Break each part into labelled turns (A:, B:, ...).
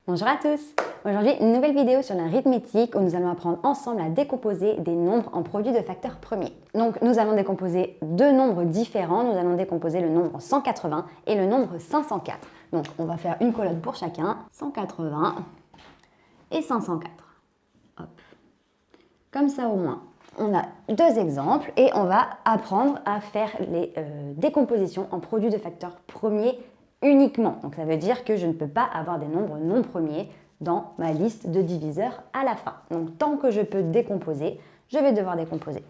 A: Bonjour à tous! Aujourd'hui, une nouvelle vidéo sur l'arithmétique où nous allons apprendre ensemble à décomposer des nombres en produits de facteurs premiers. Donc nous allons décomposer deux nombres différents, nous allons décomposer le nombre 180 et le nombre 504. Donc on va faire une colonne pour chacun, 180 et 504. Hop. Comme ça au moins, on a deux exemples et on va apprendre à faire les décompositions en produits de facteurs premiers uniquement. Donc ça veut dire que je ne peux pas avoir des nombres non premiers dans ma liste de diviseurs à la fin. Donc tant que je peux décomposer, je vais devoir décomposer.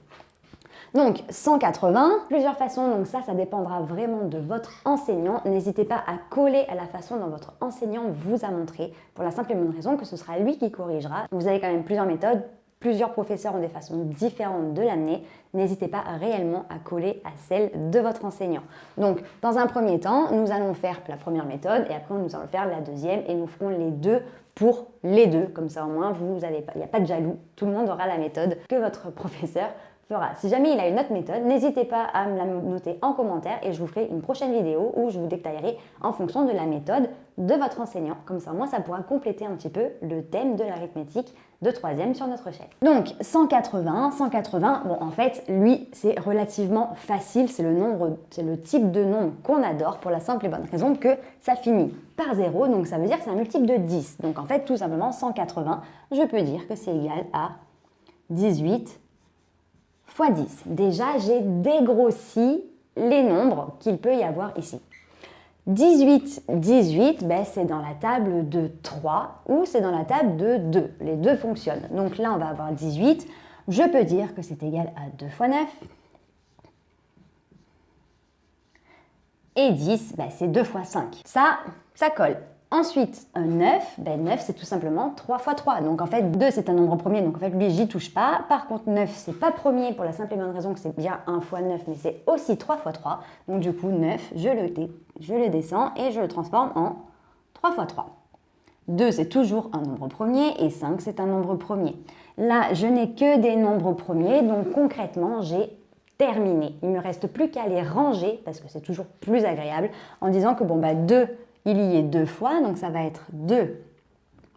A: Donc 180, plusieurs façons, donc ça dépendra vraiment de votre enseignant. N'hésitez pas à coller à la façon dont votre enseignant vous a montré, pour la simple et bonne raison que ce sera lui qui corrigera. Vous avez quand même plusieurs méthodes. Plusieurs professeurs ont des façons différentes de l'amener. N'hésitez pas réellement à coller à celle de votre enseignant. Donc, dans un premier temps, nous allons faire la première méthode et après, nous allons faire la deuxième et nous ferons les deux pour les deux. Comme ça, au moins, il n'y a pas de jaloux. Tout le monde aura la méthode que votre professeur fera. Si jamais il a une autre méthode, n'hésitez pas à me la noter en commentaire et je vous ferai une prochaine vidéo où je vous détaillerai en fonction de la méthode de votre enseignant. Comme ça, moi, ça pourra compléter un petit peu le thème de l'arithmétique de troisième sur notre chaîne. Donc 180, bon en fait, lui, c'est relativement facile, c'est le type de nombre qu'on adore pour la simple et bonne raison que ça finit par 0, donc ça veut dire que c'est un multiple de 10. Donc en fait, tout simplement, 180, je peux dire que c'est égal à 18 fois 10. Déjà, j'ai dégrossi les nombres qu'il peut y avoir ici. 18, c'est dans la table de 3 ou c'est dans la table de 2. Les deux fonctionnent. Donc là, on va avoir 18. Je peux dire que c'est égal à 2 fois 9. Et 10, c'est 2 fois 5. Ça colle. Ensuite, 9, 9 c'est tout simplement 3 fois 3. Donc en fait, 2 c'est un nombre premier, donc en fait lui j'y touche pas. Par contre 9 c'est pas premier pour la simple et bonne raison que c'est bien 1 fois 9, mais c'est aussi 3 fois 3. Donc du coup 9, je le descends et je le transforme en 3 fois 3. 2 c'est toujours un nombre premier et 5 c'est un nombre premier. Là je n'ai que des nombres premiers, donc concrètement j'ai terminé. Il ne me reste plus qu'à les ranger, parce que c'est toujours plus agréable, en disant que 2, il y est 2 fois, donc ça va être 2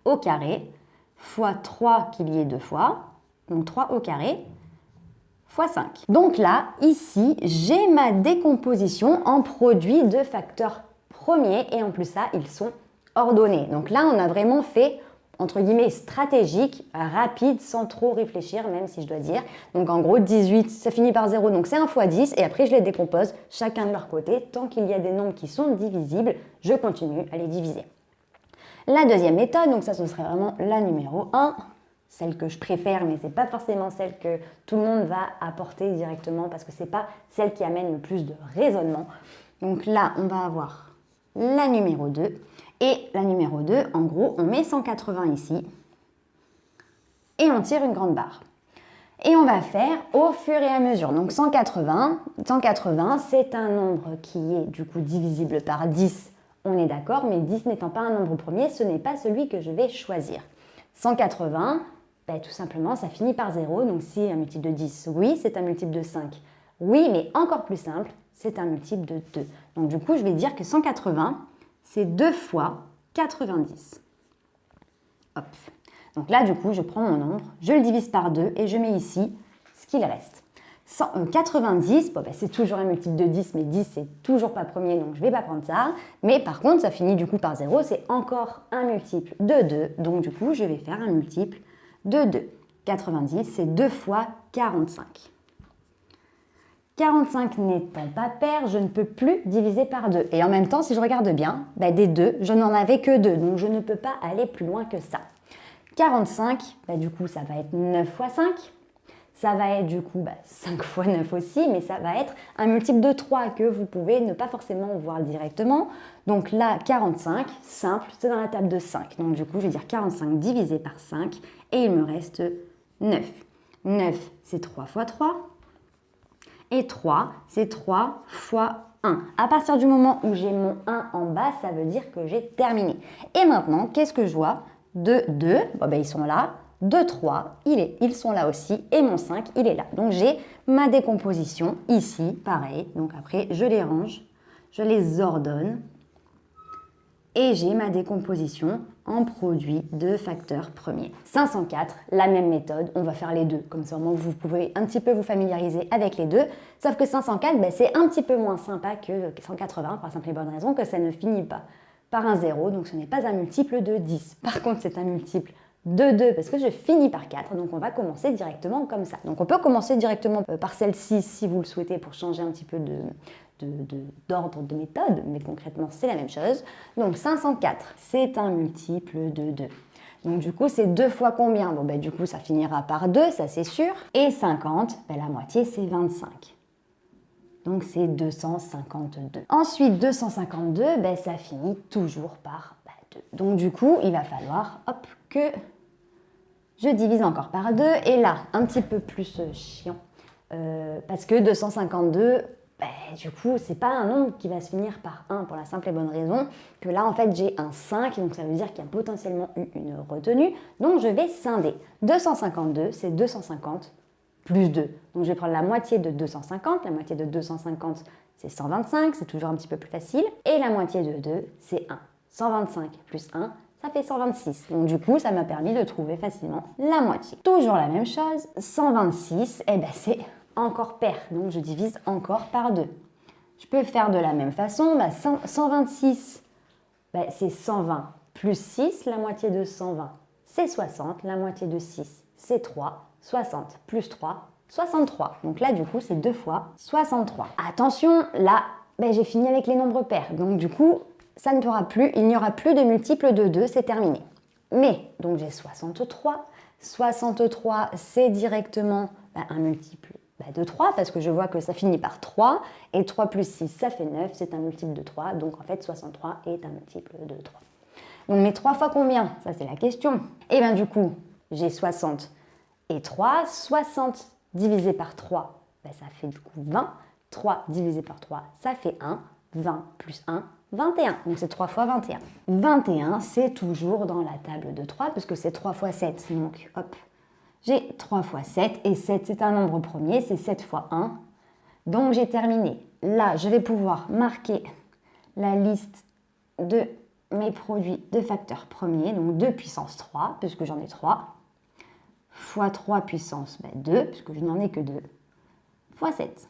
A: au carré, fois 3 qu'il y ait 2 fois, donc 3 au carré, fois 5. Donc là, ici, j'ai ma décomposition en produits de facteurs premiers, et en plus ça, ils sont ordonnés. Donc là, on a vraiment fait, entre guillemets, stratégique, rapide, sans trop réfléchir, même si je dois dire. Donc en gros, 18, ça finit par 0, donc c'est 1 fois 10, et après je les décompose chacun de leur côté. Tant qu'il y a des nombres qui sont divisibles, je continue à les diviser. La deuxième méthode, donc ça ce serait vraiment la numéro 1, celle que je préfère, mais ce n'est pas forcément celle que tout le monde va apporter directement, parce que ce n'est pas celle qui amène le plus de raisonnement. Donc là, on va avoir la numéro 2. Et la numéro 2, en gros, on met 180 ici et on tire une grande barre. Et on va faire au fur et à mesure. Donc 180, c'est un nombre qui est du coup divisible par 10, on est d'accord, mais 10 n'étant pas un nombre premier, ce n'est pas celui que je vais choisir. 180, tout simplement, ça finit par 0, donc c'est un multiple de 10. Oui, c'est un multiple de 5. Oui, mais encore plus simple, c'est un multiple de 2. Donc du coup, je vais dire que 180, c'est 2 fois 90. Hop. Donc là, du coup, je prends mon nombre, je le divise par 2 et je mets ici ce qu'il reste. 90, c'est toujours un multiple de 10, mais 10, c'est toujours pas premier, donc je ne vais pas prendre ça. Mais par contre, ça finit du coup par 0, c'est encore un multiple de 2, donc du coup, je vais faire un multiple de 2. 90, c'est 2 fois 45. 45 n'étant pas pair, je ne peux plus diviser par 2. Et en même temps, si je regarde bien, des 2, je n'en avais que 2, donc je ne peux pas aller plus loin que ça. 45, du coup, ça va être 9 fois 5. Ça va être du coup 5 fois 9 aussi, mais ça va être un multiple de 3 que vous pouvez ne pas forcément voir directement. Donc là, 45, simple, c'est dans la table de 5. Donc du coup, je vais dire 45 divisé par 5 et il me reste 9. 9, c'est 3 fois 3. Et 3, c'est 3 fois 1. À partir du moment où j'ai mon 1 en bas, ça veut dire que j'ai terminé. Et maintenant, qu'est-ce que je vois? De 2, ils sont là. De 3, ils sont là aussi. Et mon 5, il est là. Donc, j'ai ma décomposition ici, pareil. Donc, après, je les range, je les ordonne. et j'ai ma décomposition en produit de facteurs premiers. 504, la même méthode, on va faire les deux, comme ça au moins vous pouvez un petit peu vous familiariser avec les deux, sauf que 504, c'est un petit peu moins sympa que 180, par la simple et bonne raison que ça ne finit pas par un 0, donc ce n'est pas un multiple de 10. Par contre, c'est un multiple de 2 parce que je finis par 4, donc on va commencer directement comme ça. Donc on peut commencer directement par celle-ci si vous le souhaitez pour changer un petit peu d'ordre de méthode, mais concrètement c'est la même chose. Donc 504, c'est un multiple de 2. Donc du coup c'est 2 fois combien? Bon du coup ça finira par 2, ça c'est sûr. Et 50, la moitié c'est 25. Donc c'est 252. Ensuite 252, ça finit toujours par 2. Donc du coup il va falloir que je divise encore par 2. Et là, un petit peu plus chiant, parce que 252, du coup, c'est pas un nombre qui va se finir par 1 pour la simple et bonne raison que là, en fait, j'ai un 5, donc ça veut dire qu'il y a potentiellement eu une retenue. Donc, je vais scinder. 252, c'est 250 plus 2. Donc, je vais prendre la moitié de 250. La moitié de 250, c'est 125, c'est toujours un petit peu plus facile. Et la moitié de 2, c'est 1. 125 plus 1, ça fait 126. Donc du coup, ça m'a permis de trouver facilement la moitié. Toujours la même chose, 126, c'est encore pair, donc je divise encore par 2. Je peux faire de la même façon, 126, c'est 120 plus 6, la moitié de 120, c'est 60, la moitié de 6, c'est 3, 60 plus 3, 63. Donc là, du coup, c'est 2 fois 63. Attention, là, j'ai fini avec les nombres pairs, donc du coup, ça ne pourra plus, il n'y aura plus de multiples de 2, c'est terminé. Mais, donc j'ai 63. 63, c'est directement un multiple de 3, parce que je vois que ça finit par 3, et 3 plus 6, ça fait 9, c'est un multiple de 3, donc en fait 63 est un multiple de 3. Donc mes 3 fois combien? Ça c'est la question. Et bien du coup, j'ai 60 et 3, 60 divisé par 3, ça fait du coup 20, 3 divisé par 3, ça fait 1, 20 plus 1, 21, donc c'est 3 fois 21. 21, c'est toujours dans la table de 3, puisque c'est 3 fois 7, donc hop, j'ai 3 fois 7, et 7 c'est un nombre premier, c'est 7 fois 1, donc j'ai terminé. Là, je vais pouvoir marquer la liste de mes produits de facteurs premiers, donc 2 puissance 3, puisque j'en ai 3, fois 3 puissance 2, puisque je n'en ai que 2, fois 7.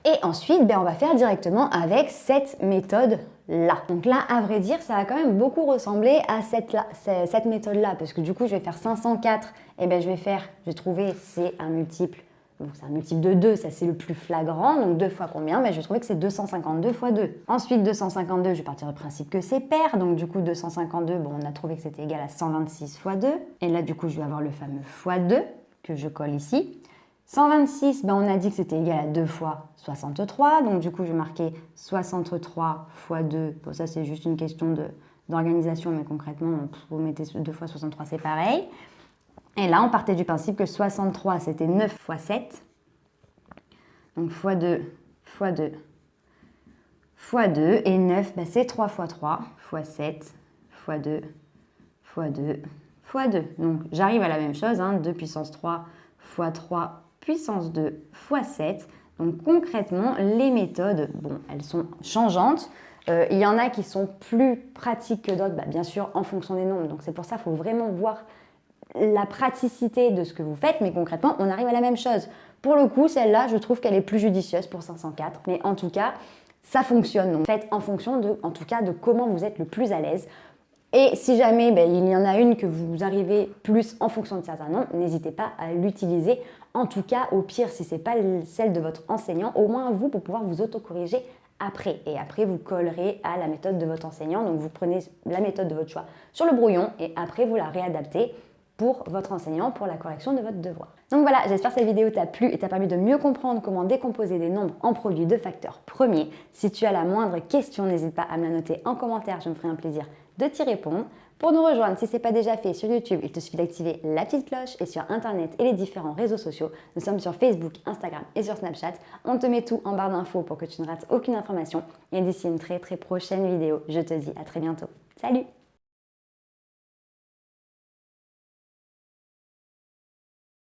A: Et ensuite, on va faire directement avec cette méthode-là. Donc là, à vrai dire, ça va quand même beaucoup ressembler à cette méthode-là, parce que du coup, je vais faire 504, et je vais trouver, c'est un multiple, donc c'est un multiple de 2, ça c'est le plus flagrant, donc 2 fois combien? Je vais trouver que c'est 252 fois 2. Ensuite, 252, je vais partir du principe que c'est pair, donc du coup, 252, on a trouvé que c'était égal à 126 fois 2, et là, du coup, je vais avoir le fameux fois 2, que je colle ici. 126, on a dit que c'était égal à 2 fois 63, donc du coup je vais marquer 63 fois 2, bon ça c'est juste une question d'organisation, mais concrètement vous mettez 2 fois 63 c'est pareil. Et là on partait du principe que 63 c'était 9 fois 7, donc fois 2 fois 2 fois 2, et 9 c'est 3 fois 3 fois 7 fois 2 fois 2 fois 2. Donc j'arrive à la même chose, 2 puissance 3 fois 3 puissance 2 fois 7. Donc concrètement, les méthodes, elles sont changeantes. Il y en a qui sont plus pratiques que d'autres, bien sûr, en fonction des nombres. Donc c'est pour ça qu'il faut vraiment voir la praticité de ce que vous faites, mais concrètement, on arrive à la même chose. Pour le coup, celle-là, je trouve qu'elle est plus judicieuse pour 504, mais en tout cas, ça fonctionne. Donc faites en fonction de comment vous êtes le plus à l'aise. Et si jamais il y en a une que vous arrivez plus en fonction de certains noms, n'hésitez pas à l'utiliser. En tout cas, au pire, si ce n'est pas celle de votre enseignant, au moins vous, pour pouvoir vous autocorriger après. Et après, vous collerez à la méthode de votre enseignant. Donc, vous prenez la méthode de votre choix sur le brouillon et après, vous la réadaptez pour votre enseignant pour la correction de votre devoir. Donc voilà, j'espère que cette vidéo t'a plu et t'a permis de mieux comprendre comment décomposer des nombres en produits de facteurs premiers. Si tu as la moindre question, n'hésite pas à me la noter en commentaire, je me ferai un plaisir de t'y répondre. Pour nous rejoindre, si ce n'est pas déjà fait sur YouTube, il te suffit d'activer la petite cloche, et sur Internet et les différents réseaux sociaux. Nous sommes sur Facebook, Instagram et sur Snapchat. On te met tout en barre d'infos pour que tu ne rates aucune information. Et d'ici une très prochaine vidéo, je te dis à très bientôt. Salut!